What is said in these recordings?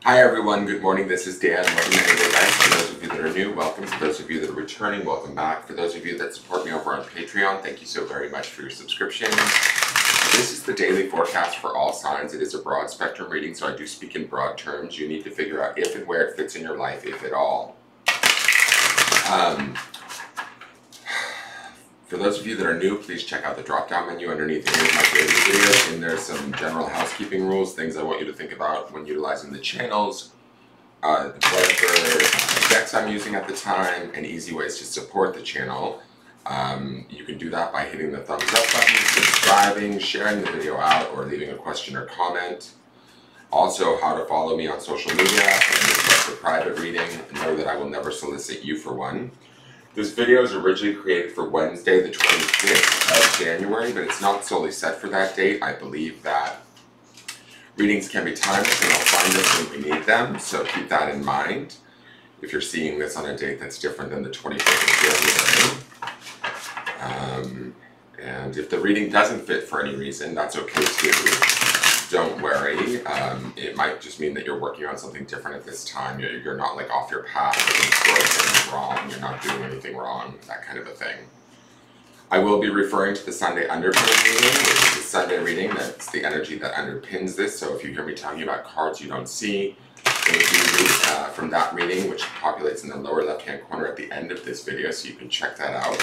Hi everyone, good morning. This is Dan. Welcome to Engelgeist. For those of you that are new, welcome. For those of you that are returning, welcome back. For those of you that support me over on Patreon, thank you so very much for your subscription. This is the daily forecast for all signs. It is a broad spectrum reading, so I do speak in broad terms. You need to figure out if and where it fits in your life, if at all. For those of you that are new, please check out the drop-down menu underneath any of my daily videos, and there's some general housekeeping rules, things I want you to think about when utilizing the channels, whatever decks I'm using at the time, and easy ways to support the channel. You can do that by hitting the thumbs up button, subscribing, sharing the video out, or leaving a question or comment. Also, how to follow me on social media, and request a private reading. Know that I will never solicit you for one. This video is originally created for Wednesday, the 25th of January, but it's not solely set for that date. I believe that readings can be timeless, and I'll find them when we need them, so keep that in mind if you're seeing this on a date that's different than the 25th of January. And if the reading doesn't fit for any reason, that's okay too. Don't worry. It might just mean that you're working on something different at this time. You're not like off your path, you're wrong, you're not doing anything wrong, that kind of a thing. I will be referring to the Sunday underpinning reading, which is the Sunday reading. That's the energy that underpins this. So if you hear me talking about cards you don't see, then you can read from that reading, which populates in the lower left-hand corner at the end of this video, so you can check that out.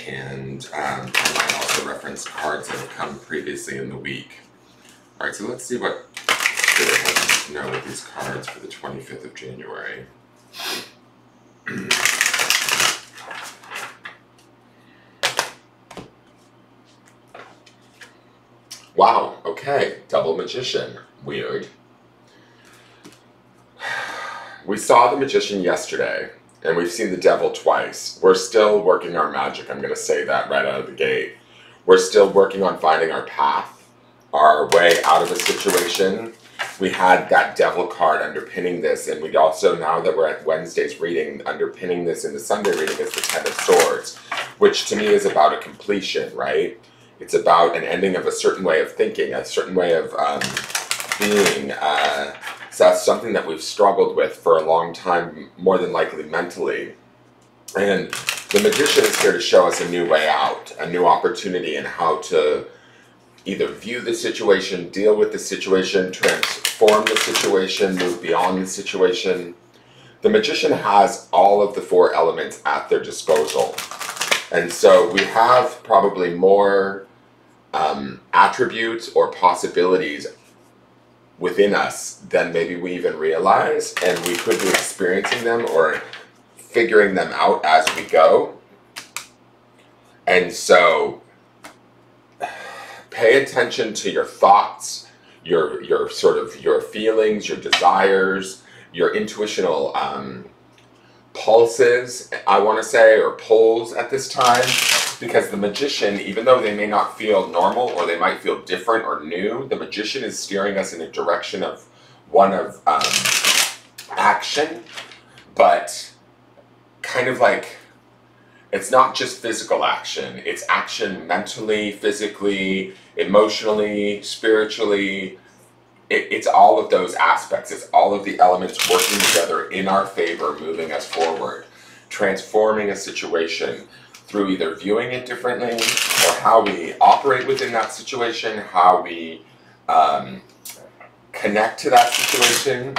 And I might also reference cards that have come previously in the week. Alright, so let's see what Spirit wants us to know with these cards for the 25th of January. Wow, okay, double magician. Weird. We saw the magician yesterday. And we've seen the devil twice. We're still working our magic. I'm going to say that right out of the gate. We're still working on finding our path, our way out of a situation. We had that devil card underpinning this, and we also, now that we're at Wednesday's reading, underpinning this in the Sunday reading is the Ten of Swords, which to me is about a completion, right? It's about an ending of a certain way of thinking, a certain way of being. So that's something that we've struggled with for a long time, more than likely mentally. And the magician is here to show us a new way out, a new opportunity in how to either view the situation, deal with the situation, transform the situation, move beyond the situation. The magician has all of the four elements at their disposal. And so we have probably more attributes or possibilities within us than maybe we even realize, and we could be experiencing them or figuring them out as we go. And so pay attention to your thoughts, your sort of your feelings, your desires, your intuitional pulses, I want to say, or pulls at this time. Because the magician, even though they may not feel normal or they might feel different or new, the magician is steering us in a direction of one of action, but kind of like, it's not just physical action, it's action mentally, physically, emotionally, spiritually. It's all of those aspects. It's all of the elements working together in our favor, moving us forward, transforming a situation, through either viewing it differently or how we operate within that situation, how we connect to that situation.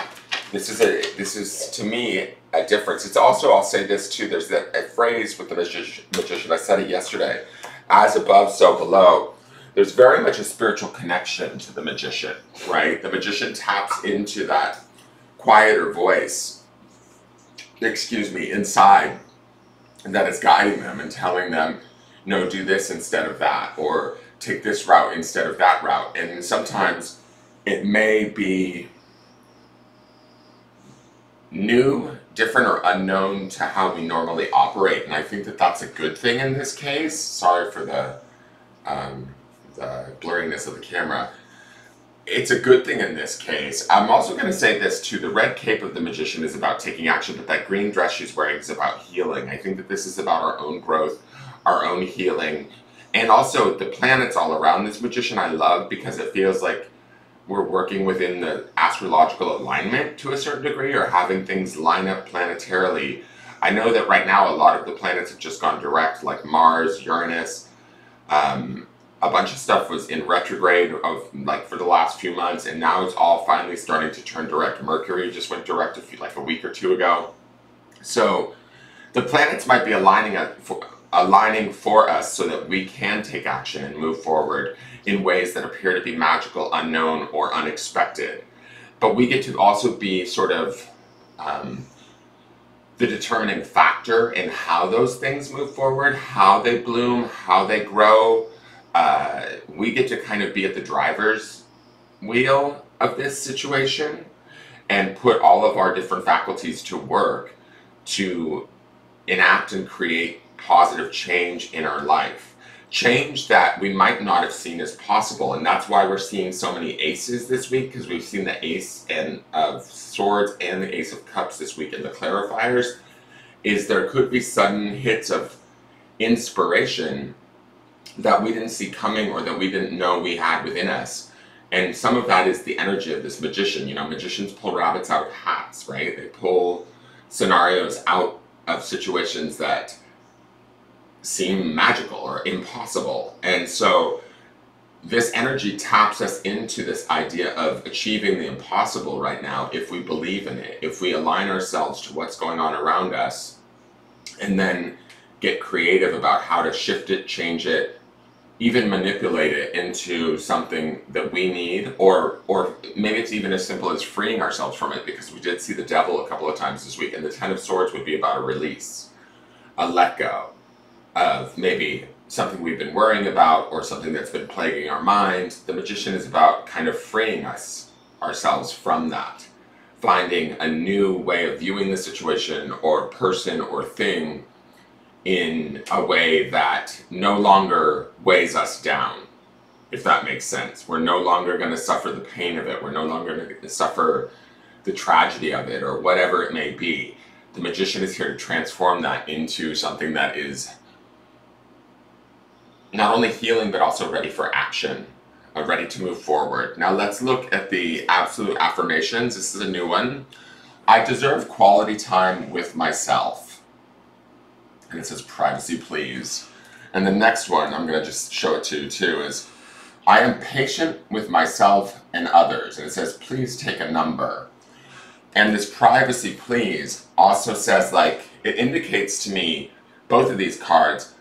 This is to me a difference. It's also, I'll say this too, there's a phrase with the magician, I said it yesterday, as above, so below. There's very much a spiritual connection to the magician, right? The magician taps into that quieter voice, inside, and that is guiding them and telling them, no, do this instead of that, or take this route instead of that route. And sometimes it may be new, different, or unknown to how we normally operate. And I think that that's a good thing in this case. Sorry for the blurriness of the camera. It's a good thing in this case. I'm also going to say this too. The red cape of the magician is about taking action, but that green dress she's wearing is about healing. I think that this is about our own growth, our own healing. And also the planets all around this magician I love, because it feels like we're working within the astrological alignment to a certain degree, or having things line up planetarily. I know that right now a lot of the planets have just gone direct, like Mars, Uranus. A bunch of stuff was in retrograde like for the last few months, and now it's all finally starting to turn direct. Mercury just went direct a week or two ago. So the planets might be aligning for us so that we can take action and move forward in ways that appear to be magical, unknown, or unexpected. But we get to also be sort of the determining factor in how those things move forward, how they bloom, how they grow. We get to kind of be at the driver's wheel of this situation and put all of our different faculties to work to enact and create positive change in our life. Change that we might not have seen as possible. And that's why we're seeing so many aces this week, because we've seen the ace of swords and the ace of cups this week in the clarifiers. Is there could be sudden hits of inspiration that we didn't see coming, or that we didn't know we had within us. And some of that is the energy of this magician. You know, magicians pull rabbits out of hats, right? They pull scenarios out of situations that seem magical or impossible. And so this energy taps us into this idea of achieving the impossible right now if we believe in it, if we align ourselves to what's going on around us, and then get creative about how to shift it, change it, even manipulate it into something that we need, or maybe it's even as simple as freeing ourselves from it, because we did see the devil a couple of times this week, and the Ten of Swords would be about a release, a let go of maybe something we've been worrying about or something that's been plaguing our mind. The Magician is about kind of freeing ourselves from that, finding a new way of viewing the situation or person or thing in a way that no longer weighs us down, if that makes sense. We're no longer going to suffer the pain of it. We're no longer going to suffer the tragedy of it, or whatever it may be. The Magician is here to transform that into something that is not only healing, but also ready for action, ready to move forward. Now let's look at the absolute affirmations. This is a new one. I deserve quality time with myself. And it says, privacy, please. And the next one, I'm going to just show it to you too, is I am patient with myself and others. And it says, please take a number. And this privacy, please, also says, like, it indicates to me, both of these cards,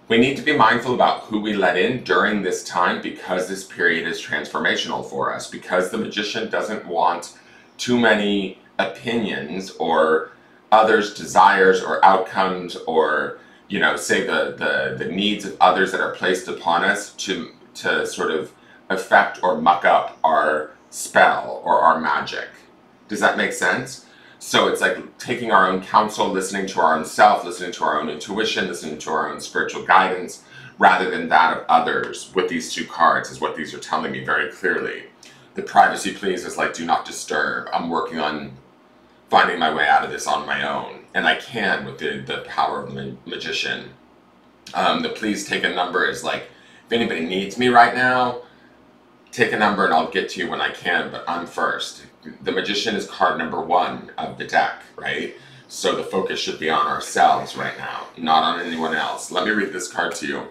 we need to be mindful about who we let in during this time, because this period is transformational for us, because the Magician doesn't want too many opinions or others' desires or outcomes, or, you know, say the needs of others that are placed upon us to sort of affect or muck up our spell or our magic. Does that make sense? So it's like taking our own counsel, listening to our own self, listening to our own intuition, listening to our own spiritual guidance, rather than that of others. With these two cards is what these are telling me very clearly. The privacy, please, is like, do not disturb. I'm working on finding my way out of this on my own, and I can with the power of the Magician. The please take a number is like, if anybody needs me right now, take a number and I'll get to you when I can, but I'm first. The Magician is card number 1 of the deck, right? So the focus should be on ourselves right now, not on anyone else. Let me read this card to you.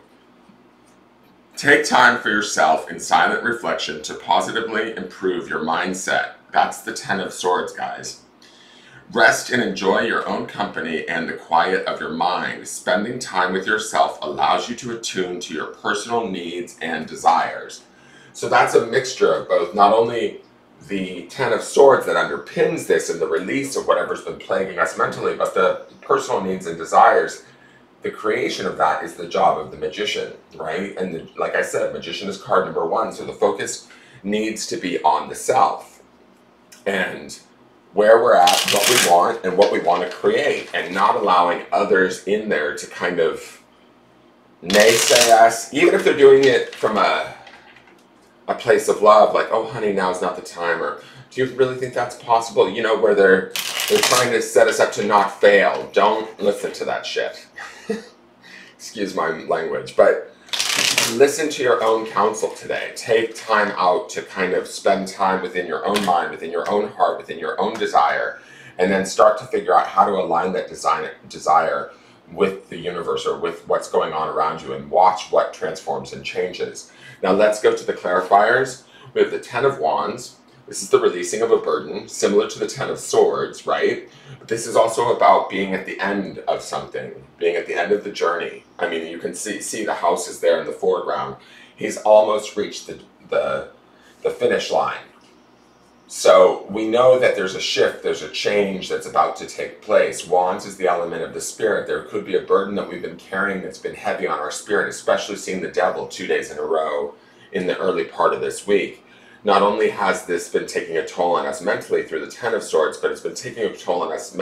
Take time for yourself in silent reflection to positively improve your mindset. That's the Ten of Swords, guys. Rest and enjoy your own company and the quiet of your mind. Spending time with yourself allows you to attune to your personal needs and desires. So that's a mixture of both, not only the Ten of Swords that underpins this and the release of whatever's been plaguing us mentally, but the personal needs and desires. The creation of that is the job of the Magician, right? And like I said, Magician is card number 1, so the focus needs to be on the self and where we're at, what we want, and what we want to create, and not allowing others in there to kind of naysay us, even if they're doing it from a place of love, like, oh honey, now's not the time, or do you really think that's possible? You know, where they're trying to set us up to not fail. Don't listen to that shit. Excuse my language, but listen to your own counsel today. Take time out to kind of spend time within your own mind, within your own heart, within your own desire, and then start to figure out how to align that desire with the universe or with what's going on around you, and watch what transforms and changes. Now let's go to the clarifiers. We have the Ten of Wands. This is the releasing of a burden, similar to the Ten of Swords, right? But this is also about being at the end of something, being at the end of the journey. I mean, you can see the house is there in the foreground. He's almost reached the finish line. So we know that there's a shift, there's a change that's about to take place. Wands is the element of the spirit. There could be a burden that we've been carrying that's been heavy on our spirit, especially seeing the devil 2 days in a row in the early part of this week. Not only has this been taking a toll on us mentally through the Ten of Swords, but it's been taking a toll on us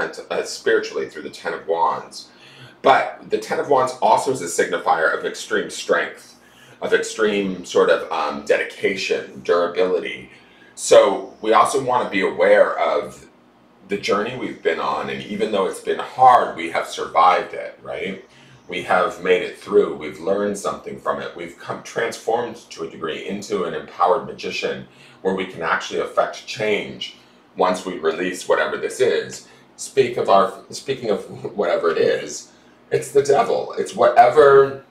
spiritually through the Ten of Wands. But the Ten of Wands also is a signifier of extreme strength, of extreme sort of dedication, durability. So we also want to be aware of the journey we've been on, and even though it's been hard, we have survived it, right? We have made it through. We've learned something from it. We've transformed to a degree into an empowered magician where we can actually affect change once we release whatever this is. Speaking of whatever it is, it's the devil. It's whatever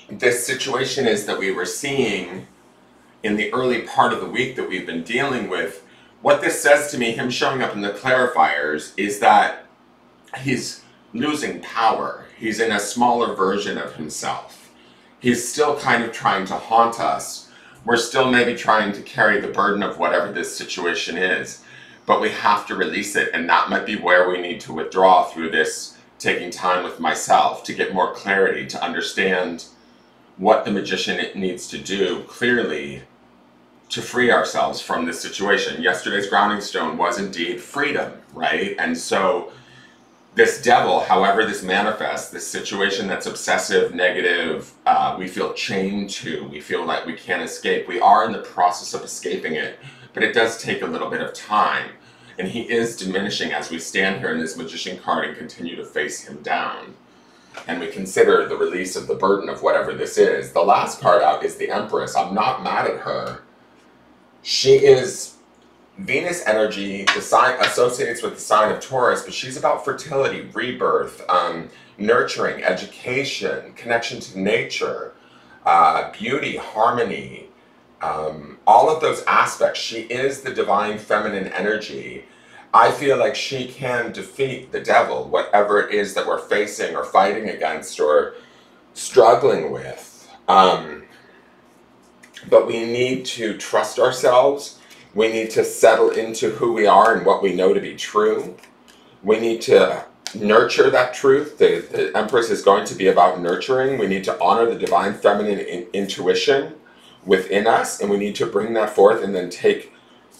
this situation is that we were seeing in the early part of the week that we've been dealing with. What this says to me, him showing up in the clarifiers, is that he's losing power. He's in a smaller version of himself. He's still kind of trying to haunt us. We're still maybe trying to carry the burden of whatever this situation is, but we have to release it, and that might be where we need to withdraw through this, taking time with myself to get more clarity, to understand what the magician needs to do clearly to free ourselves from this situation. Yesterday's grounding stone was indeed freedom, right? And so this devil, however this manifests, this situation that's obsessive, negative, we feel chained to, we feel like we can't escape. We are in the process of escaping it, but it does take a little bit of time. And he is diminishing as we stand here in this magician card and continue to face him down. And we consider the release of the burden of whatever this is. The last card out is the Empress. I'm not mad at her. She is Venus energy, the sign associates with the sign of Taurus, but she's about fertility, rebirth, nurturing, education, connection to nature, beauty, harmony, all of those aspects. She is the divine feminine energy. I feel like she can defeat the devil, whatever it is that we're facing or fighting against or struggling with. But we need to trust ourselves. We need to settle into who we are and what we know to be true. We need to nurture that truth. The Empress is going to be about nurturing. We need to honor the divine feminine intuition within us, and we need to bring that forth and then take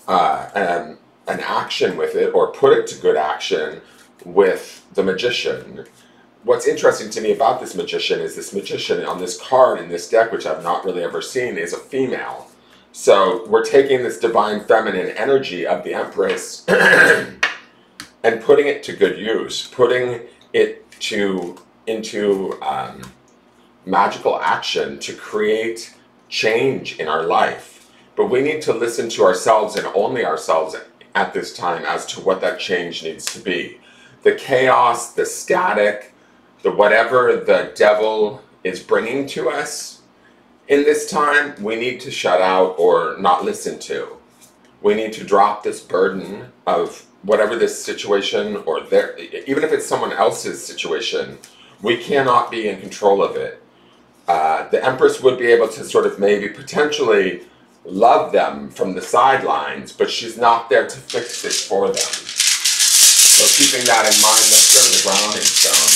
an action with it, or put it to good action with the magician. What's interesting to me about this magician is this magician on this card in this deck, which I've not really ever seen, is a female. So we're taking this divine feminine energy of the Empress and putting it to good use, putting it into magical action to create change in our life. But we need to listen to ourselves and only ourselves at this time as to what that change needs to be. The chaos, the static, the whatever the devil is bringing to us in this time, we need to shut out or not listen to. We need to drop this burden of whatever this situation, or even if it's someone else's situation, we cannot be in control of it. The Empress would be able to sort of maybe potentially love them from the sidelines, but she's not there to fix it for them. So keeping that in mind, let's go to the grounding stone.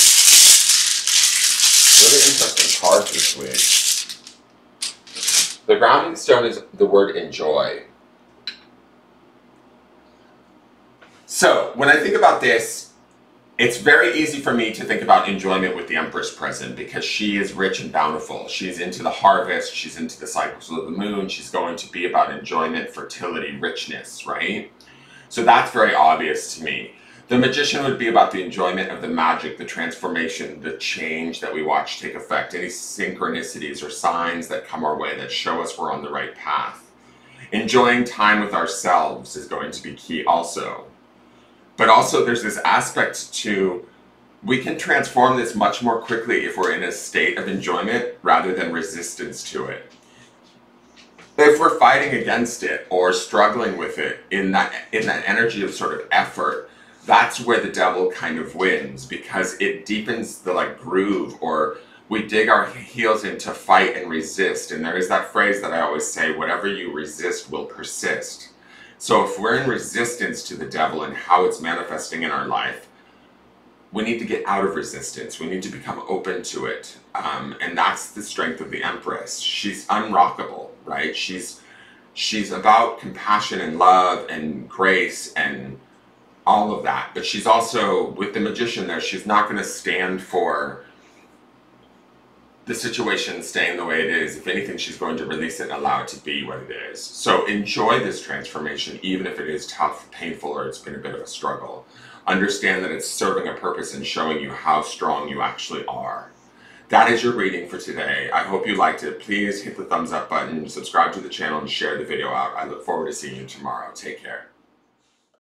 Really interesting card this week. The grounding stone is the word enjoy. So when I think about this, it's very easy for me to think about enjoyment with the Empress present, because she is rich and bountiful. She's into the harvest, she's into the cycles of the moon, she's going to be about enjoyment, fertility, richness, right? So that's very obvious to me. The Magician would be about the enjoyment of the magic, the transformation, the change that we watch take effect, any synchronicities or signs that come our way that show us we're on the right path. Enjoying time with ourselves is going to be key also. But also there's this aspect to, we can transform this much more quickly if we're in a state of enjoyment rather than resistance to it. If we're fighting against it or struggling with it in that energy of sort of effort, that's where the devil kind of wins, because it deepens the groove, or we dig our heels in to fight and resist. And there is that phrase that I always say, whatever you resist will persist. So if we're in resistance to the devil and how it's manifesting in our life, we need to get out of resistance. We need to become open to it. And that's the strength of the Empress. She's unrockable, right? She's about compassion and love and grace and all of that. But she's also, with the Magician there, she's not going to stand for the situation staying the way it is. If anything, she's going to release it and allow it to be what it is. So enjoy this transformation, even if it is tough, painful, or it's been a bit of a struggle. Understand that it's serving a purpose and showing you how strong you actually are. That is your reading for today. I hope you liked it. Please hit the thumbs up button, subscribe to the channel, and share the video out. I look forward to seeing you tomorrow. Take care.